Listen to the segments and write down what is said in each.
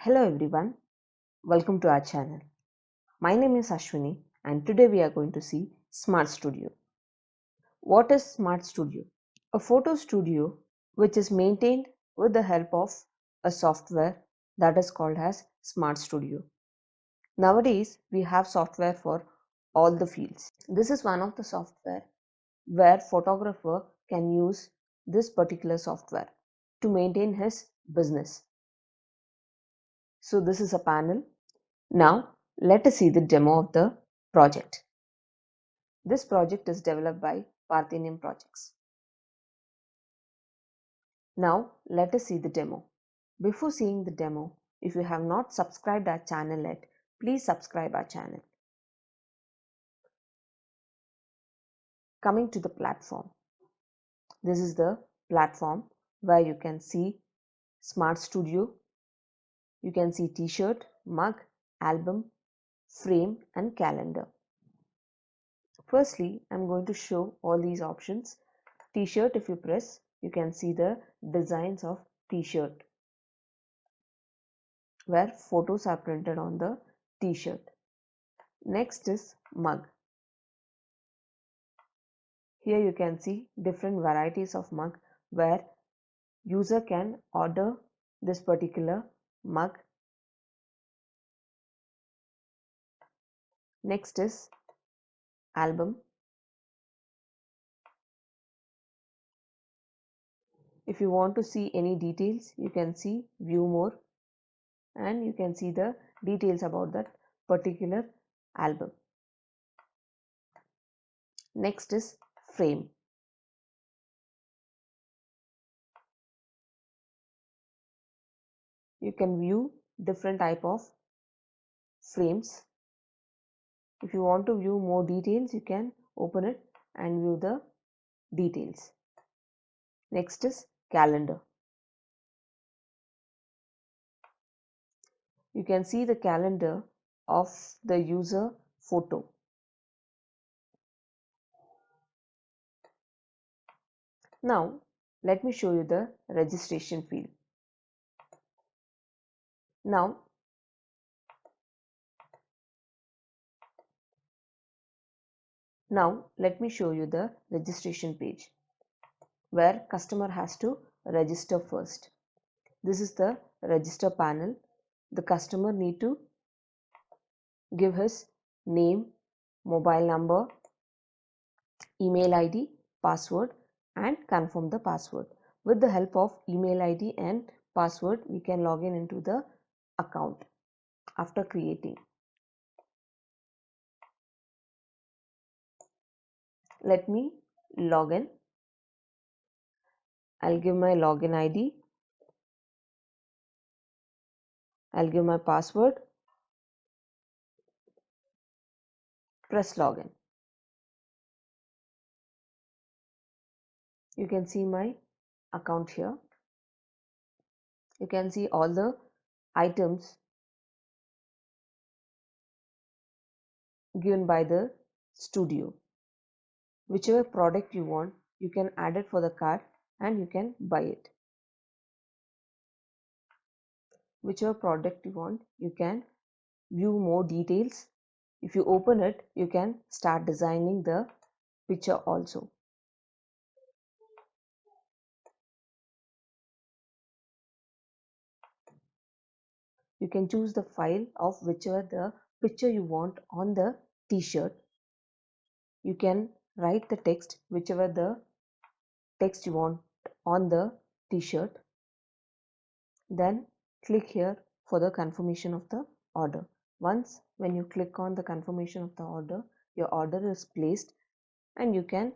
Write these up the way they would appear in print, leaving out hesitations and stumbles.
Hello everyone, welcome to our channel. My name is Ashwini and today we are going to see Smart Studio. What is Smart Studio? A photo studio which is maintained with the help of a software that is called as Smart Studio. Nowadays we have software for all the fields. This is one of the software where photographer can use this particular software to maintain his business. So this is a panel. Now, let us see the demo of the project. This project is developed by Parthenium Projects. Now, let us see the demo. Before seeing the demo, if you have not subscribed our channel yet, please subscribe our channel. Coming to the platform. This is the platform where you can see Smart Studio. You can see t-shirt, mug, album, frame and calendar. Firstly, I'm going to show all these options. T-shirt, if you press, you can see the designs of t-shirt where photos are printed on the t-shirt. Next is mug. Here you can see different varieties of mug where user can order this particular mug. Next is album. If you want to see any details, you can see view more and you can see the details about that particular album. Next is frame. You can view different type of frames. If you want to view more details, you can open it and view the details. Next is calendar. You can see the calendar of the user photo. Now, let me show you the registration field. Now, let me show you the registration page where customer has to register first. This is the register panel. The customer need to give his name, mobile number, email ID, password and confirm the password. With the help of email ID and password, we can log in into the account after creating. Let me log in. I'll give my login ID. I'll give my password. Press login. You can see my account here. You can see all the items given by the studio. Whichever product you want, you can add it for the cart and you can buy it. Whichever product you want, you can view more details. If you open it, you can start designing the picture also. You can choose the file of whichever the picture you want on the t-shirt. You can write the text, whichever the text you want on the t-shirt. Then click here for the confirmation of the order. Once when you click on the confirmation of the order, your order is placed and you can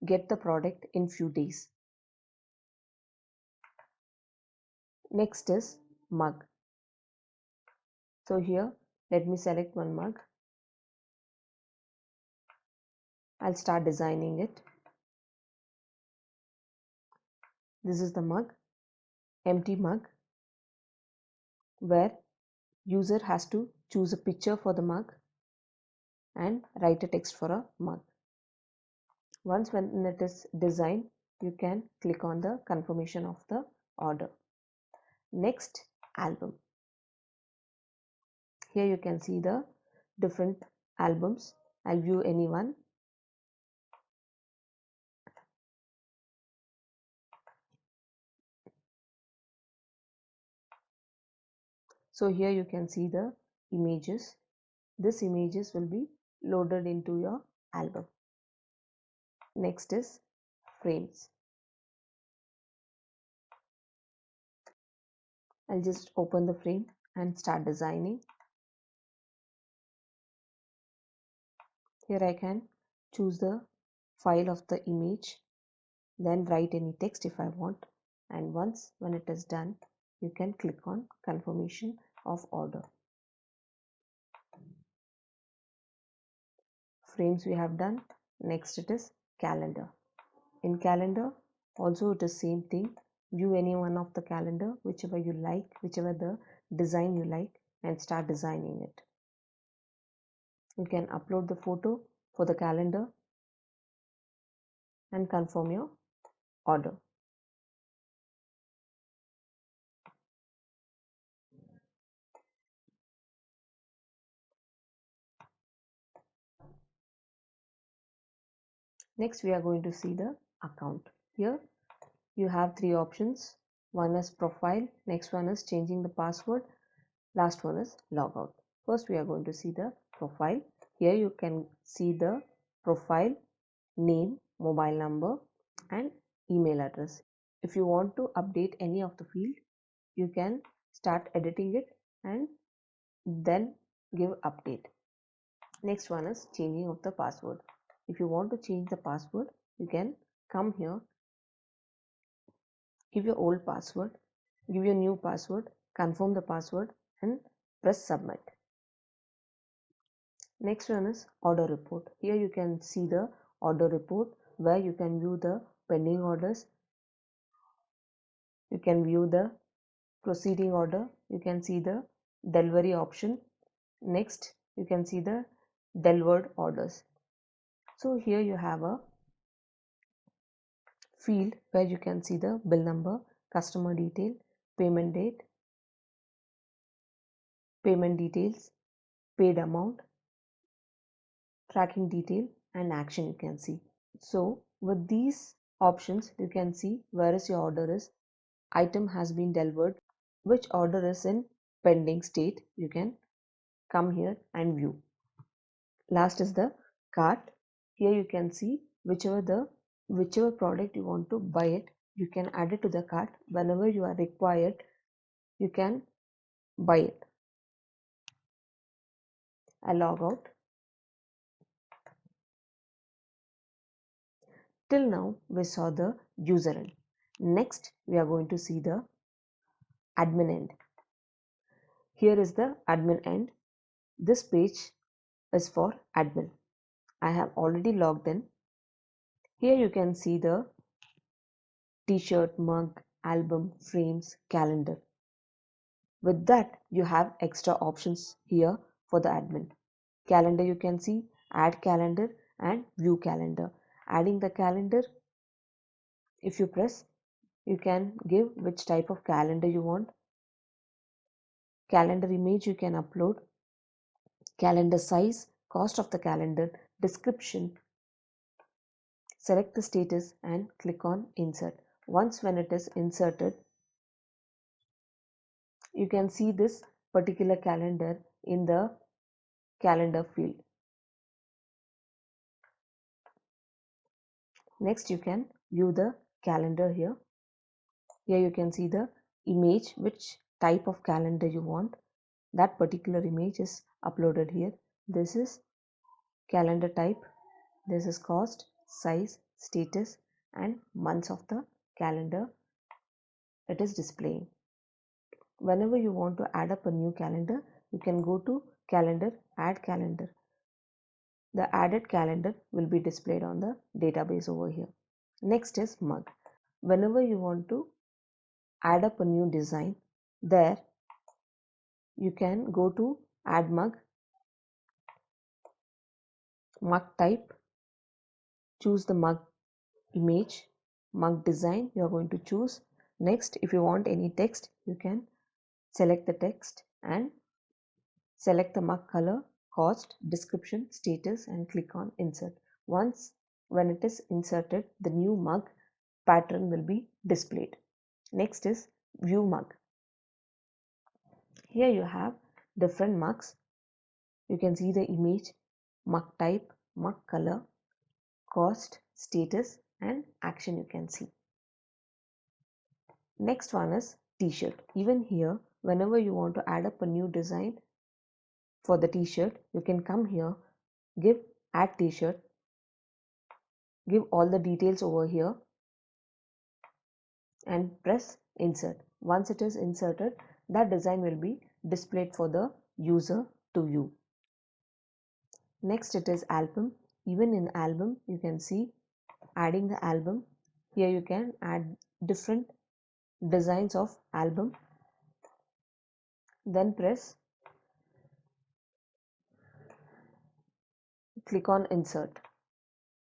get the product in few days. Next is mug. So here let me select one mug. I'll start designing it. This is the mug, empty mug, where user has to choose a picture for the mug and write a text for a mug. Once when it is designed, you can click on the confirmation of the order. Next, album. Here you can see the different albums. I'll view any one. So here you can see the images. This images will be loaded into your album. Next is frames. I'll just open the frame and start designing. Here I can choose the file of the image, then write any text if I want, and once when it is done, you can click on confirmation of order. Frames we have done. Next it is calendar. In calendar also it is same thing. View any one of the calendar, whichever you like, whichever the design you like, and start designing it. You can upload the photo for the calendar and confirm your order. Next we are going to see the account. Here you have three options. One is profile, next one is changing the password, last one is logout. First we are going to see the profile. Here you can see the profile name, mobile number and email address. If you want to update any of the field, you can start editing it and then give update. Next one is changing of the password. If you want to change the password, you can come here, give your old password, give your new password, confirm the password and press submit. Next one is order report. Here you can see the order report where you can view the pending orders. You can view the proceeding order. You can see the delivery option. Next, you can see the delivered orders. So here you have a field where you can see the bill number, customer detail, payment date, payment details, paid amount, tracking detail and action you can see. So with these options you can see where is your order is, item has been delivered, which order is in pending state, you can come here and view. Last is the cart. Here you can see whichever product you want to buy it, you can add it to the cart. Whenever you are required, you can buy it. I log out. Till now we saw the user end. Next we are going to see the admin end. Here is the admin end. This page is for admin. I have already logged in. Here you can see the t-shirt, mug, album, frames, calendar. With that, you have extra options here for the admin. Calendar you can see, add calendar and view calendar. Adding the calendar, if you press, you can give which type of calendar you want. Calendar image you can upload. Calendar size, cost of the calendar, description. Select the status and click on insert. Once when it is inserted, you can see this particular calendar in the calendar field. Next you can view the calendar here. Here you can see the image, which type of calendar you want. That particular image is uploaded here. This is calendar type. This is cost, size, status and months of the calendar it is displaying. Whenever you want to add up a new calendar, you can go to calendar, add calendar. The added calendar will be displayed on the database over here. Next is mug. Whenever you want to add up a new design, there you can go to add mug, mug type, choose the mug image, mug design you are going to choose. Next, if you want any text, you can select the text and Select the mug color, cost, description, status and click on insert. Once when it is inserted, the new mug pattern will be displayed. Next is view mug. Here you have different mugs. You can see the image, mug type, mug color, cost, status and action you can see. Next one is t-shirt. Even here, whenever you want to add up a new design for the t-shirt, you can come here, give add t-shirt, give all the details over here and press insert. Once it is inserted, that design will be displayed for the user to view. Next it is album. Even in album you can see adding the album. Here you can add different designs of album. Then click on insert.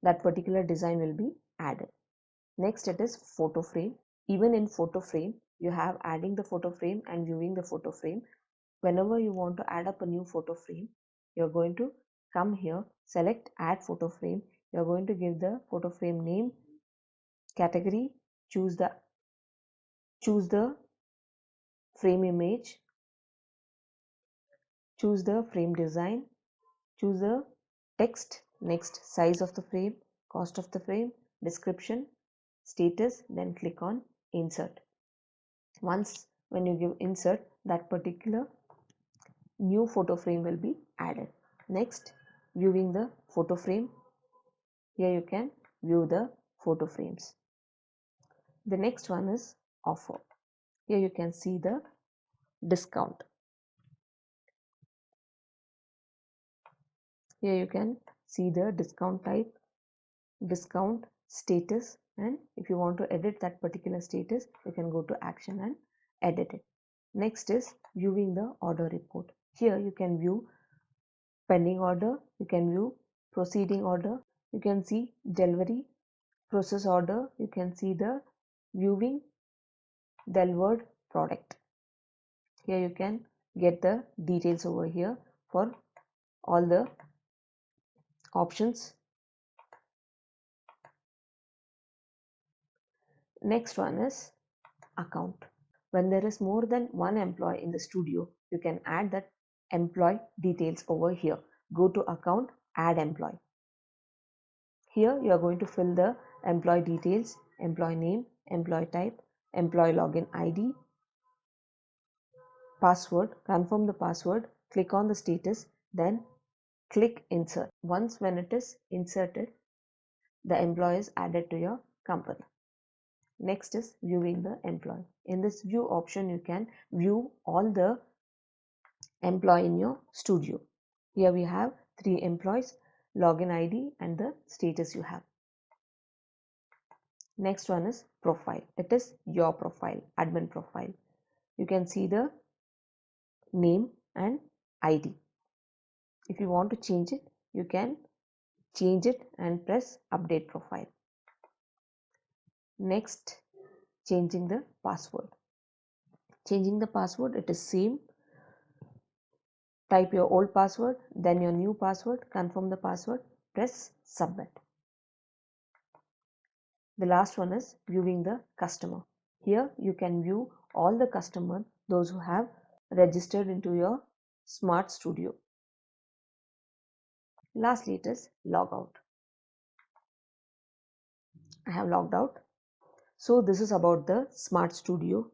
That particular design will be added. Next it is photo frame. Even in photo frame you have adding the photo frame and viewing the photo frame. Whenever you want to add up a new photo frame, you're going to come here, select add photo frame. You're going to give the photo frame name, category, choose the frame image, choose the frame design, choose the text, next size of the frame, cost of the frame, description, status, then click on insert. Once when you give insert, that particular new photo frame will be added. Next, viewing the photo frame. Here you can view the photo frames. The next one is offer. Here you can see the discount. Here you can see the discount type, discount, status, and if you want to edit that particular status, you can go to action and edit it. Next is viewing the order report. Here you can view pending order, you can view proceeding order, you can see delivery, process order, you can see the viewing delivered product. Here you can get the details over here for all the options. Next one is account. When there is more than one employee in the studio, you can add that employee details over here. Go to account, add employee. Here you are going to fill the employee details, employee name, employee type, employee login ID, password, confirm the password, click on the status, then click insert. Once when it is inserted, the employee is added to your company. Next is viewing the employee. In this view option, you can view all the employee in your studio. Here we have 3 employees, login ID and the status you have. Next one is profile. It is your profile, admin profile. You can see the name and ID. If you want to change it, you can change it and press update profile. Next, changing the password. Changing the password, it is same. Type your old password, then your new password, confirm the password, press submit. The last one is viewing the customer. Here you can view all the customers, those who have registered into your Smart Studio. Lastly, it is log out. I have logged out. So this is about the Smart Studio.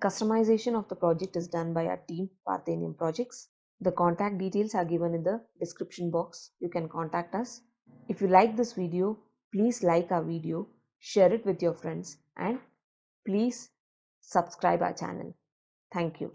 Customization of the project is done by our team, Parthenium Projects. The contact details are given in the description box. You can contact us. If you like this video, please like our video, share it with your friends and please subscribe our channel. Thank you.